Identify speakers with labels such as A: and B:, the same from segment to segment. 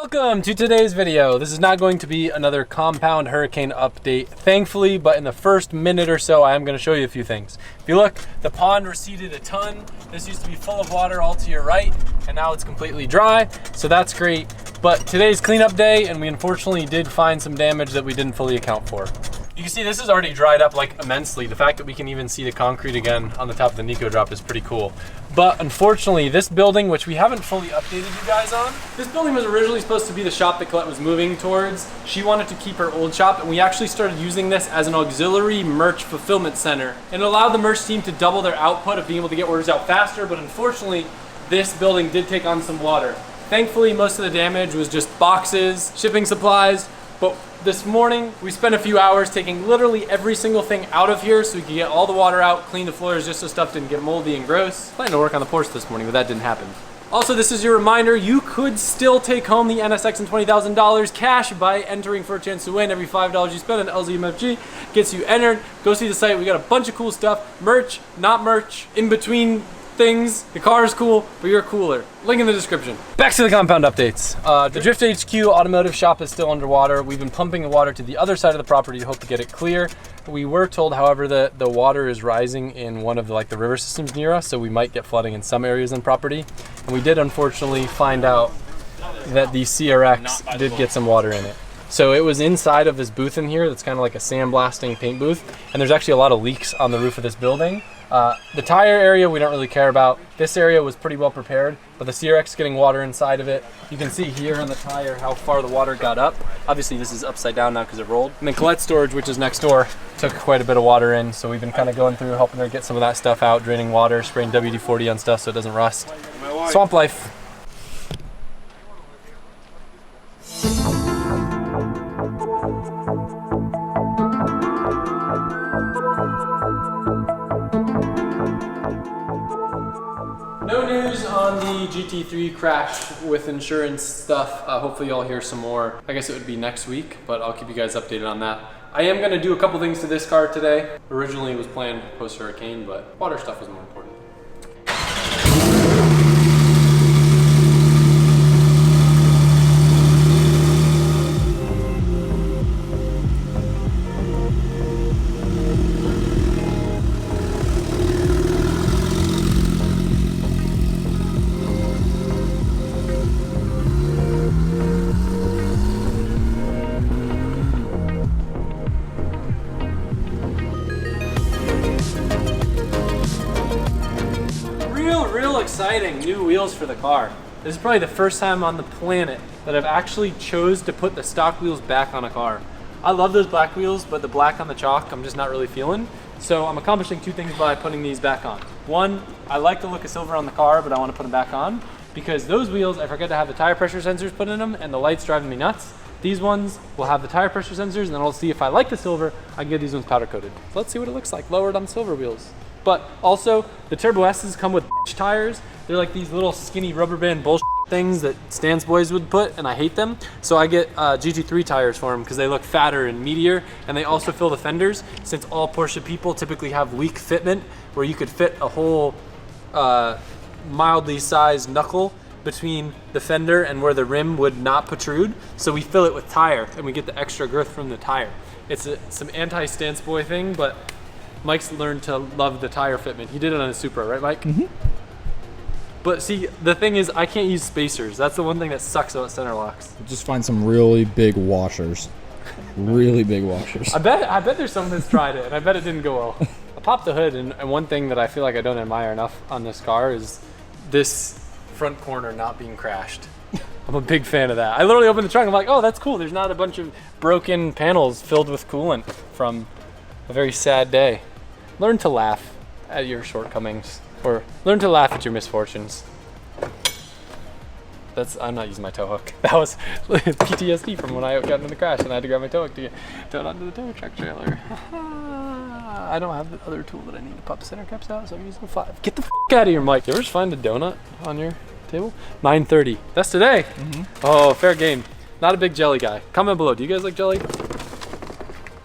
A: Welcome to today's video. This is not going to be another compound hurricane update, thankfully, but in the first minute or so, I am going to show you a few things. If you look, the pond receded a ton. This used to be full of water all to your right, and now it's completely dry, so that's great. But today's cleanup day, and we unfortunately did find some damage that we didn't fully account for. You can see this is already dried up like immensely. The fact that we can even see the concrete again on the top of the Nico drop is pretty cool. But unfortunately, this building, which we haven't fully updated you guys on, this building was originally supposed to be the shop that Colette was moving towards. She wanted to keep her old shop, and we actually started using this as an auxiliary merch fulfillment center. And it allowed the merch team to double their output of being able to get orders out faster, but unfortunately, this building did take on some water. Thankfully, most of the damage was just boxes, shipping supplies, but this morning, we spent a few hours taking literally every single thing out of here so we could get all the water out, clean the floors just so stuff didn't get moldy and gross. Planning to work on the Porsche this morning, but that didn't happen. Also, this is your reminder, you could still take home the NSX and $20,000 cash by entering for a chance to win. Every $5 you spend on LZMFG gets you entered. Go see the site, we got a bunch of cool stuff. Merch, not merch, in between things. The car is cool, but you're cooler. Link in the description. Back to the compound updates. The Drift HQ automotive shop is still underwater. We've been pumping the water to the other side of the property to hope to get it clear. We were told, however, that the water is rising in one of the river systems near us, so we might get flooding in some areas on property. And we did unfortunately find out that the CRX did get some water in it. So it was inside of this booth in here that's kind of like a sandblasting paint booth, and there's actually a lot of leaks on the roof of this building. The tire area we don't really care about. This area was pretty well prepared, but the CRX getting water inside of it. You can see here on the tire how far the water got up. Obviously this is upside down now because it rolled. And then Colette's storage, which is next door, took quite a bit of water in, so we've been kind of going through helping her get some of that stuff out, draining water, spraying WD-40 on stuff so it doesn't rust. Swamp life. No news on the GT3 crash with insurance stuff. Hopefully y'all hear some more. I guess it would be next week, but I'll keep you guys updated on that. I am gonna do a couple things to this car today. Originally it was planned post-hurricane, but water stuff was more important. Real exciting new wheels for the car. This is probably the first time on the planet that I've actually chose to put the stock wheels back on a car. I love those black wheels, but the black on the chalk I'm just not really feeling. So I'm accomplishing two things by putting these back on. One, I like the look of silver on the car, but I want to put them back on because those wheels, I forget to have the tire pressure sensors put in them and the light's driving me nuts. These ones will have the tire pressure sensors, and then I'll see if I like the silver, I can get these ones powder coated. So let's see what it looks like lowered on silver wheels. But also, the Turbo S's come with tires. They're like these little skinny rubber band bullshit things that Stance boys would put, and I hate them. So I get GT3 tires for them because they look fatter and meatier, and they also fill the fenders, since all Porsche people typically have weak fitment, where you could fit a whole mildly sized knuckle between the fender and where the rim would not protrude. So we fill it with tire, and we get the extra girth from the tire. It's some anti-Stance boy thing, but Mike's learned to love the tire fitment. He did it on his Supra, right, Mike? Mm-hmm. But see, the thing is, I can't use spacers. That's the one thing that sucks about center locks.
B: Just find some really big washers. Really big washers.
A: I bet there's someone that's tried it, and I bet it didn't go well. I popped the hood, and one thing that I feel like I don't admire enough on this car is this front corner not being crashed. I'm a big fan of that. I literally opened the trunk, I'm like, oh, that's cool. There's not a bunch of broken panels filled with coolant from a very sad day. Learn to laugh at your shortcomings, or learn to laugh at your misfortunes. I'm not using my tow hook. That was PTSD from when I got into the crash and I had to grab my tow hook to get towed onto the tow truck trailer. I don't have the other tool that I need to pop center caps out, so I'm using a 5. Get the f out of here, Mike. You ever just find a donut on your table? 9:30. That's today. Mm-hmm. Oh, fair game. Not a big jelly guy. Comment below. Do you guys like jelly?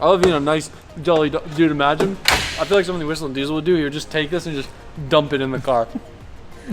A: I love being a nice jelly dude. Imagine. I feel like something Whistle and Diesel would do here. Just take this and just dump it in the car.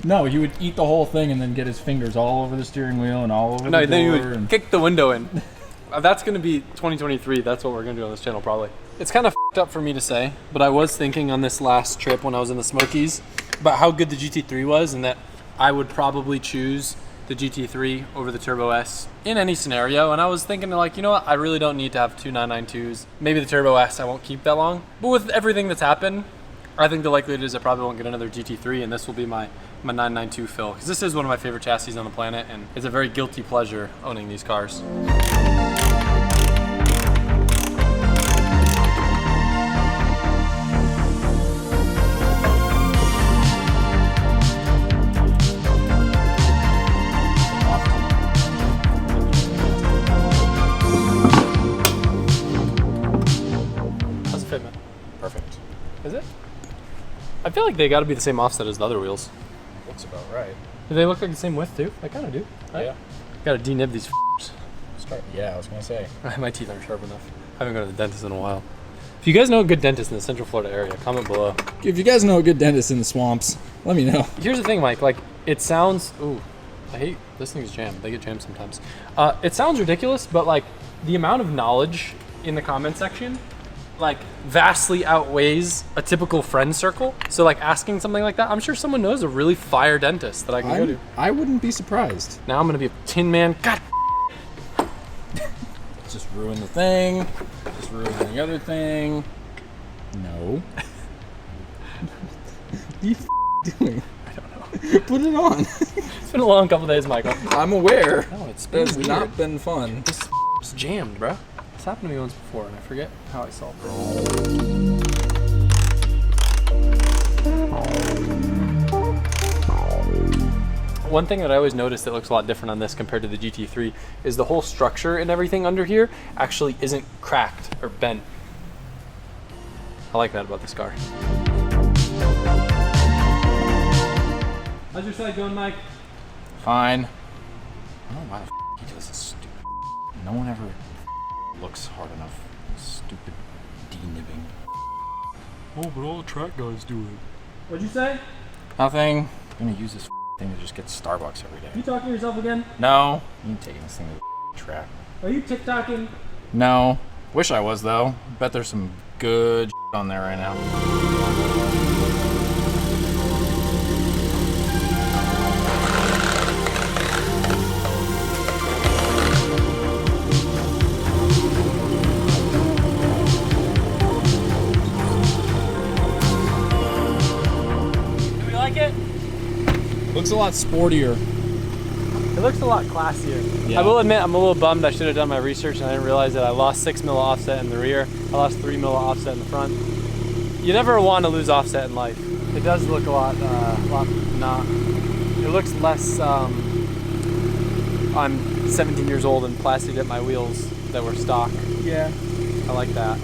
C: No, he would eat the whole thing and then get his fingers all over the steering wheel and all over the door.
A: Then you would
C: and...
A: kick the window in. That's gonna be 2023. That's what we're gonna do on this channel probably. It's kind of f***ed up for me to say, but I was thinking on this last trip when I was in the Smokies about how good the GT3 was, and that I would probably choose the GT3 over the Turbo S in any scenario. And I was thinking like, you know what? I really don't need to have two 992s. Maybe the Turbo S I won't keep that long. But with everything that's happened, I think the likelihood is I probably won't get another GT3, and this will be my 992 fill. Because this is one of my favorite chassis on the planet, and it's a very guilty pleasure owning these cars. How's it fit, man?
C: Perfect.
A: Is it? I feel like they got to be the same offset as the other wheels.
C: Looks about right.
A: Do they look like the same width too? They kind of do. Right?
C: Yeah.
A: Got to denib these f***ers.
C: Yeah, I was gonna say.
A: My teeth aren't sharp enough. I haven't gone to the dentist in a while. If you guys know a good dentist in the Central Florida area, comment below.
B: If you guys know a good dentist in the swamps, let me know.
A: Here's the thing, Mike. Like, it sounds... Ooh, I hate... This thing's jammed. They get jammed sometimes. It sounds ridiculous, but, like, the amount of knowledge in the comment section, like, vastly outweighs a typical friend circle. So, like, asking something like that, I'm sure someone knows a really fire dentist that I can go to.
B: I wouldn't be surprised.
A: Now I'm going to be a tin man. God.
C: Just ruin the thing. Just ruin the other thing.
B: No. What are you doing? I don't know. Put it on.
A: It's been a long couple days, Michael.
B: I'm aware.
A: No, it's been
B: It's not been fun.
A: This is jammed, bro. It's happened to me once before, and I forget how I solved it. One thing that I always notice that looks a lot different on this compared to the GT3 is the whole structure and everything under here actually isn't cracked or bent. I like that about this car. How's your side going, Mike?
C: Fine. I don't know why the he does this stupid. No one ever looks hard enough. Stupid denibbing.
A: Oh, but all the track guys do it. What'd you say?
C: Nothing. I'm gonna use this thing to just get Starbucks every day.
A: You talking to yourself again?
C: No. You taking this thing to the track.
A: Are you TikToking?
C: No. Wish I was though. Bet there's some good on there right now.
A: Do we like it?
B: Looks a lot sportier.
A: It looks a lot classier.
B: Yeah.
A: I will admit I'm a little bummed. I should have done my research and I didn't realize that I lost 6 mil offset in the rear. I lost 3 mil offset in the front. You never want to lose offset in life. It does look a lot not. It looks less, I'm 17 years old and plasticked at my wheels that were stock.
B: Yeah.
A: I like that.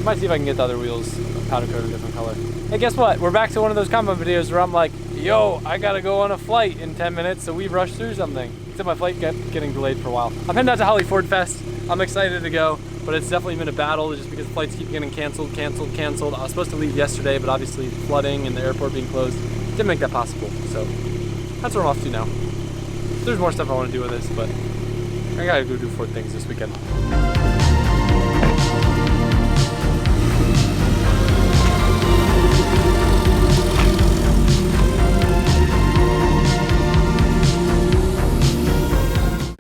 A: Might see if I can get the other wheels powder coated a different color. Hey, guess what? We're back to one of those combo videos where I'm like, yo, I gotta go on a flight in 10 minutes, so we rushed through something. Except my flight kept getting delayed for a while. I'm heading out to Holly Ford Fest. I'm excited to go, but it's definitely been a battle just because flights keep getting canceled. I was supposed to leave yesterday, but obviously flooding and the airport being closed didn't make that possible. So that's where I'm off to now. There's more stuff I want to do with this, but I gotta go do 4 things this weekend.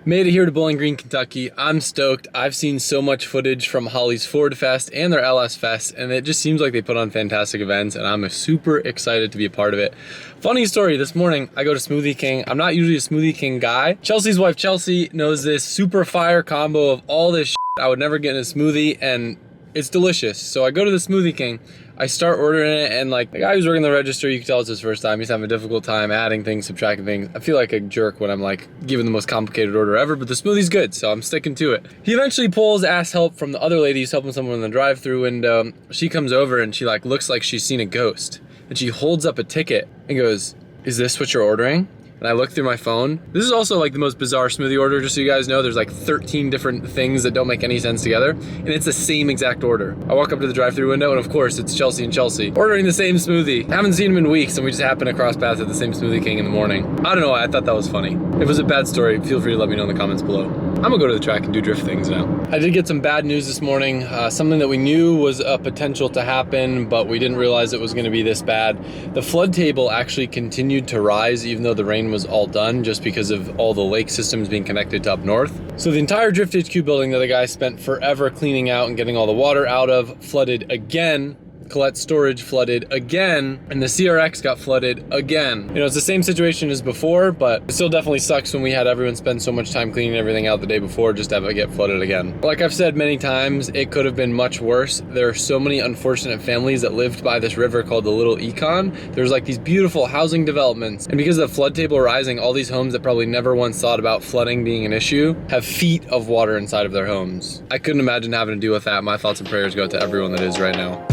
A: Made it here to Bowling Green, Kentucky. I'm stoked. I've seen so much footage from Holly's Ford Fest and their LS Fest, and it just seems like they put on fantastic events, and I'm super excited to be a part of it. Funny story, this morning I go to Smoothie King. I'm not usually a Smoothie King guy. Chelsea's wife, Chelsea, knows this super fire combo of all this shit I would never get in a smoothie, and it's delicious. So I go to the Smoothie King, I start ordering it, and like the guy who's working the register, you can tell it's his first time. He's having a difficult time adding things, subtracting things. I feel like a jerk when I'm like giving the most complicated order ever, but the smoothie's good, so I'm sticking to it. He eventually pulls ass help from the other lady who's helping someone in the drive-thru window. She comes over and she like looks like she's seen a ghost, and she holds up a ticket and goes, "Is this what you're ordering?" and I look through my phone. This is also like the most bizarre smoothie order, just so you guys know. There's like 13 different things that don't make any sense together, and it's the same exact order. I walk up to the drive-thru window, and of course it's Chelsea and Chelsea ordering the same smoothie. Haven't seen them in weeks, and we just happened to cross paths at the same Smoothie King in the morning. I don't know, I thought that was funny. If it was a bad story, feel free to let me know in the comments below. I'm gonna go to the track and do drift things now. I did get some bad news this morning, something that we knew was a potential to happen, but we didn't realize it was gonna be this bad. The flood table actually continued to rise even though the rain was all done, just because of all the lake systems being connected to up north. So the entire Drift HQ building that the guy spent forever cleaning out and getting all the water out of flooded again. Colette storage flooded again, and the CRX got flooded again. You know, it's the same situation as before, but it still definitely sucks when we had everyone spend so much time cleaning everything out the day before just to have it get flooded again. Like I've said many times, it could have been much worse. There are so many unfortunate families that lived by this river called the Little Econ. There's like these beautiful housing developments, and because of the flood table rising, all these homes that probably never once thought about flooding being an issue have feet of water inside of their homes. I couldn't imagine having to deal with that. My thoughts and prayers go out to everyone that is right now.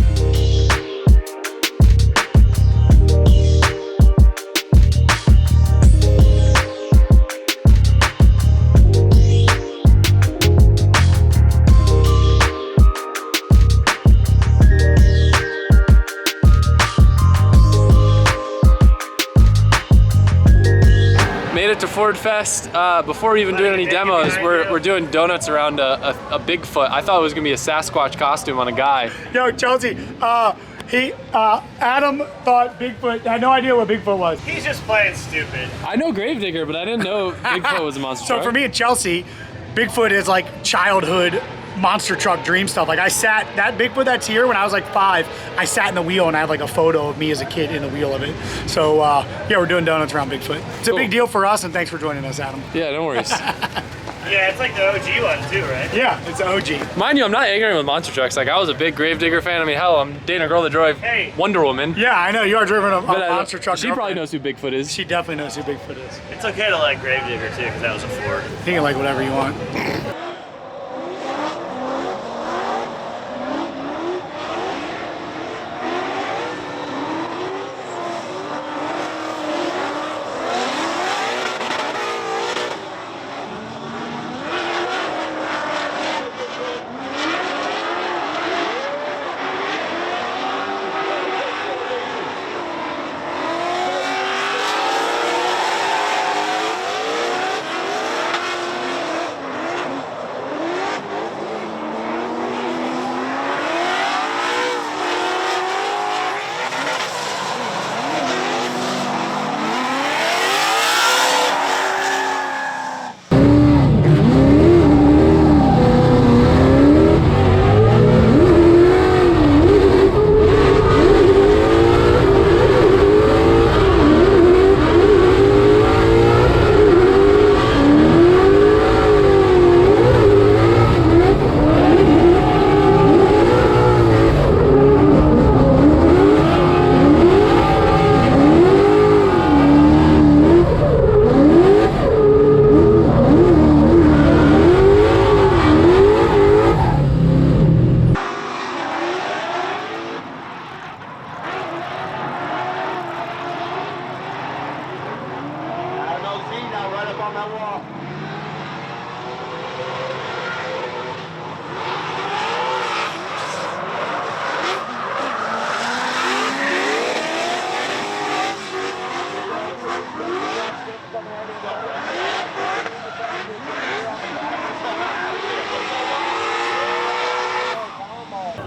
A: Made it to Ford Fest. Before we even doing any demos, we're doing donuts around a Bigfoot. I thought it was gonna be a Sasquatch costume on a guy.
D: Yo, Chelsea, Adam thought Bigfoot, had no idea what Bigfoot was.
E: He's just playing stupid.
A: I know Gravedigger, but I didn't know Bigfoot was a monster
D: So
A: truck.
D: for me and Chelsea, Bigfoot is like childhood monster truck dream stuff. Like that Bigfoot that's here when I was like 5, I sat in the wheel and I have like a photo of me as a kid in the wheel of it. So yeah, we're doing donuts around Bigfoot. It's a big deal for us, and thanks for joining us, Adam.
A: Yeah, no worries.
E: Yeah, it's like the OG one too, right?
D: Yeah, it's an OG.
A: Mind you, I'm not ignorant with monster trucks. Like, I was a big Gravedigger fan. I mean, hell, I'm dating a girl that drove Wonder Woman.
D: Yeah, I know, you are driven a
A: But,
D: monster truck.
A: She probably knows who Bigfoot is.
D: She definitely knows who Bigfoot is.
E: It's okay to like Gravedigger too, because that was a Ford.
D: You can like whatever you want.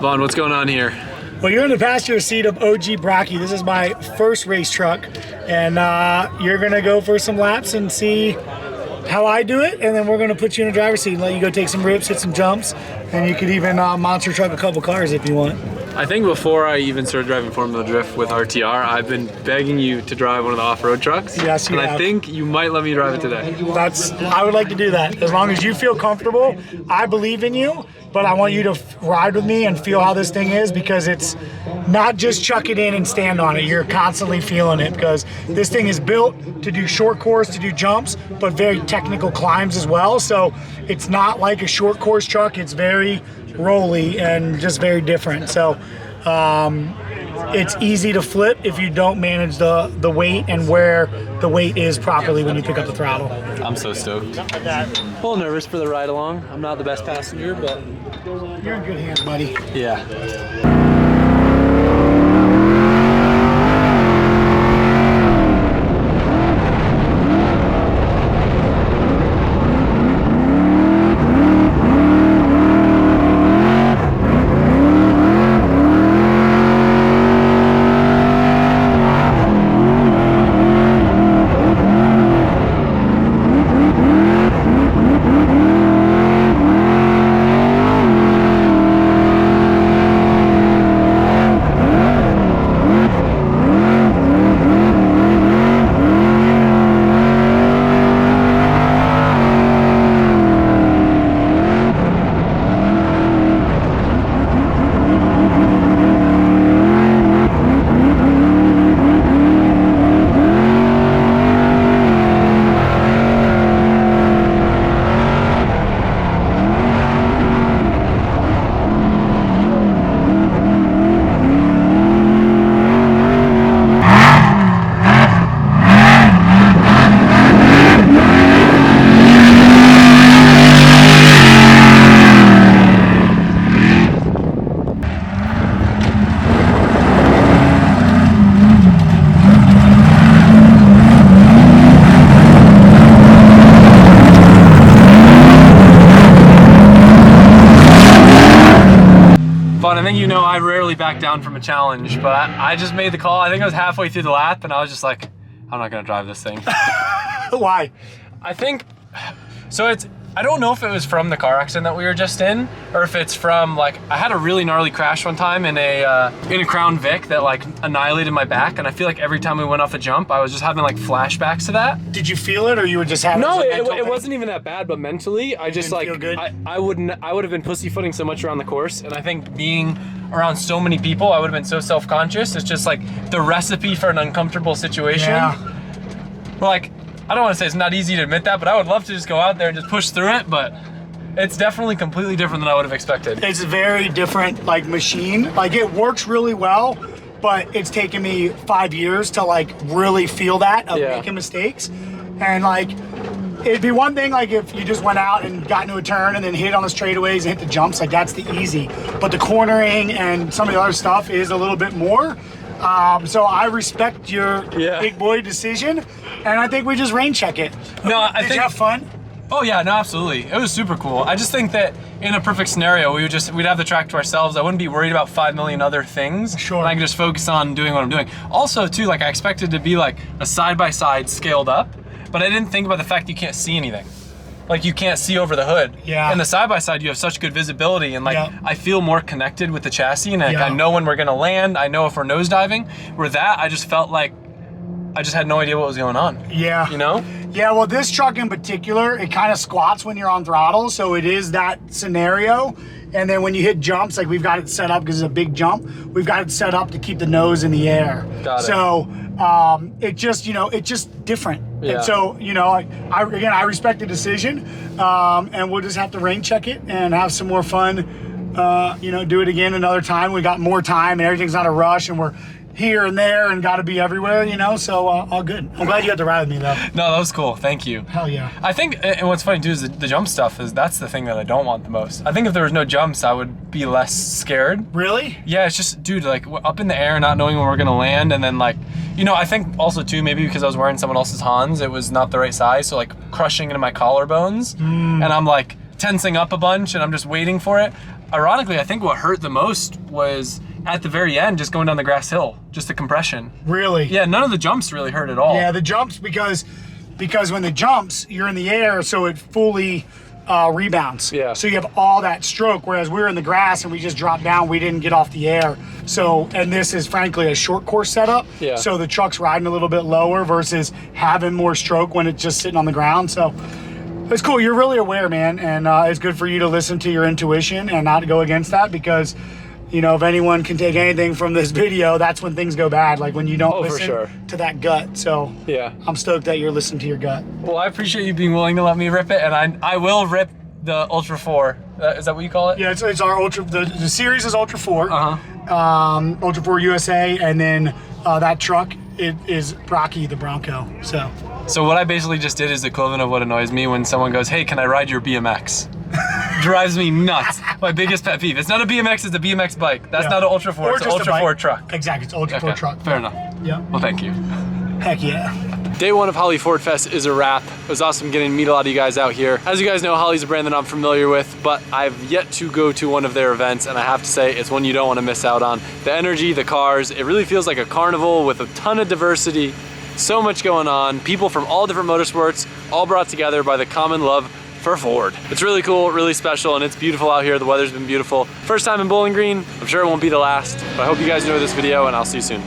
A: Vaughn, what's going on here?
D: Well, you're in the passenger seat of OG Brocky. This is my first race truck, and you're gonna go for some laps and see how I do it, and then we're gonna put you in the driver's seat and let you go take some rips, hit some jumps, and you could even monster truck a couple cars if you want.
A: I think before I even started driving Formula Drift with RTR, I've been begging you to drive one of the off-road trucks.
D: Yes, you
A: and
D: have.
A: I think you might let me drive it today.
D: I would like to do that. As long as you feel comfortable, I believe in you, but I want you to ride with me and feel how this thing is, because it's not just chuck it in and stand on it. You're constantly feeling it, because this thing is built to do short course, to do jumps, but very technical climbs as well. So it's not like a short course truck. It's very rolly and just very different. So it's easy to flip if you don't manage the weight and where the weight is properly when you pick up the throttle.
A: I'm so stoked. A little nervous for the ride along. I'm not the best passenger, but
D: You're in good hands, buddy.
A: yeah. Vaughn, I think you know I rarely back down from a challenge, but I just made the call. I think I was halfway through the lap, and I was just like, I'm not gonna drive this thing.
D: Why?
A: I think, so I don't know if it was from the car accident that we were just in, or if it's from like, I had a really gnarly crash one time in a Crown Vic that like annihilated my back, and I feel like every time we went off a jump, I was just having like flashbacks to that.
D: Did you feel it, or you were just having?
A: No,
D: some
A: it
D: mental
A: wasn't even that bad, but mentally, I just
D: didn't
A: like,
D: feel good?
A: I would have been pussyfooting so much around the course, and I think being around so many people, I would have been so self-conscious. It's just like the recipe for an uncomfortable situation.
D: Yeah.
A: But like, I don't want to say it's not easy to admit that, but I would love to just go out there and just push through it, but it's definitely completely different than I would have expected.
D: It's a very different like machine. Like it works really well, but it's taken me 5 years to like really feel that of making mistakes. And like, it'd be one thing like if you just went out and got into a turn and then hit on the straightaways and hit the jumps, like that's the easy. But the cornering and some of the other stuff is a little bit more. So I respect your big boy decision, and I think we just rain check it.
A: No,
D: Did you have fun?
A: Oh yeah, no, absolutely. It was super cool. I just think that in a perfect scenario, we'd have the track to ourselves. I wouldn't be worried about 5 million other things.
D: Sure.
A: And I could just focus on doing what I'm doing. Also too, like I expected to be like a side-by-side scaled up, but I didn't think about the fact you can't see anything. Like you can't see over the hood.
D: Yeah.
A: In the side-by-side, you have such good visibility, and like I feel more connected with the chassis, and like, I know when we're gonna land, I know if we're nosediving. Where that, I just felt like I just had no idea what was going on.
D: Yeah.
A: You know?
D: Yeah, well, this truck in particular, it kind of squats when you're on throttle, so it is that scenario. And then when you hit jumps, like we've got it set up because it's a big jump, we've got it set up to keep the nose in the air.
A: Got it.
D: So it just, it's just different.
A: Yeah.
D: And so, I respect the decision, and we'll just have to rain check it and have some more fun. Do it again another time. We got more time, and everything's not a rush, and we're here and there and got to be everywhere, so all good. I'm glad you had to ride with me though.
A: No, that was cool. Thank you.
D: Hell yeah.
A: I think, and what's funny too is the jump stuff that's the thing that I don't want the most. I think if there was no jumps, I would be less scared.
D: Really?
A: Yeah, it's just, dude, like we're up in the air, not knowing when we're gonna land, and then like, I think also too, maybe because I was wearing someone else's Hans, it was not the right size, so like crushing into my collarbones, and I'm like tensing up a bunch, and I'm just waiting for it. Ironically, I think what hurt the most was at the very end, just going down the grass hill, just the compression.
D: Really?
A: Yeah, none of the jumps really hurt at all.
D: Yeah, the jumps, because when the jumps, you're in the air, so it fully rebounds.
A: Yeah.
D: So you have all that stroke, whereas we were in the grass and we just dropped down, we didn't get off the air. So, and this is frankly a short course setup.
A: Yeah.
D: So the truck's riding a little bit lower versus having more stroke when it's just sitting on the ground. So it's cool. You're really aware, man. And it's good for you to listen to your intuition and not go against that, because if anyone can take anything from this video, that's when things go bad, like when you don't listen to that gut. So
A: yeah,
D: I'm stoked that you're listening to your gut.
A: Well, I appreciate you being willing to let me rip it, and I will rip the Ultra 4. Is that what you call it?
D: Yeah, it's our Ultra, the series is Ultra 4. Ultra 4 USA, and then that truck is Brocky the Bronco.
A: So what I basically just did is the equivalent of what annoys me when someone goes, hey, can I ride your BMX? Drives me nuts. My biggest pet peeve. It's not a BMX, it's a BMX bike. That's not an Ultra 4, it's an Ultra 4 truck.
D: Exactly, it's Ultra 4 truck.
A: Fair enough.
D: Yeah.
A: Well, thank you.
D: Heck yeah.
A: Day one of Holly Ford Fest is a wrap. It was awesome getting to meet a lot of you guys out here. As you guys know, Holly's a brand that I'm familiar with, but I've yet to go to one of their events, and I have to say it's one you don't want to miss out on. The energy, the cars, it really feels like a carnival with a ton of diversity, so much going on, people from all different motorsports, all brought together by the common love for Ford. It's really cool, really special, and it's beautiful out here. The weather's been beautiful. First time in Bowling Green. I'm sure it won't be the last, but I hope you guys enjoyed this video, and I'll see you soon.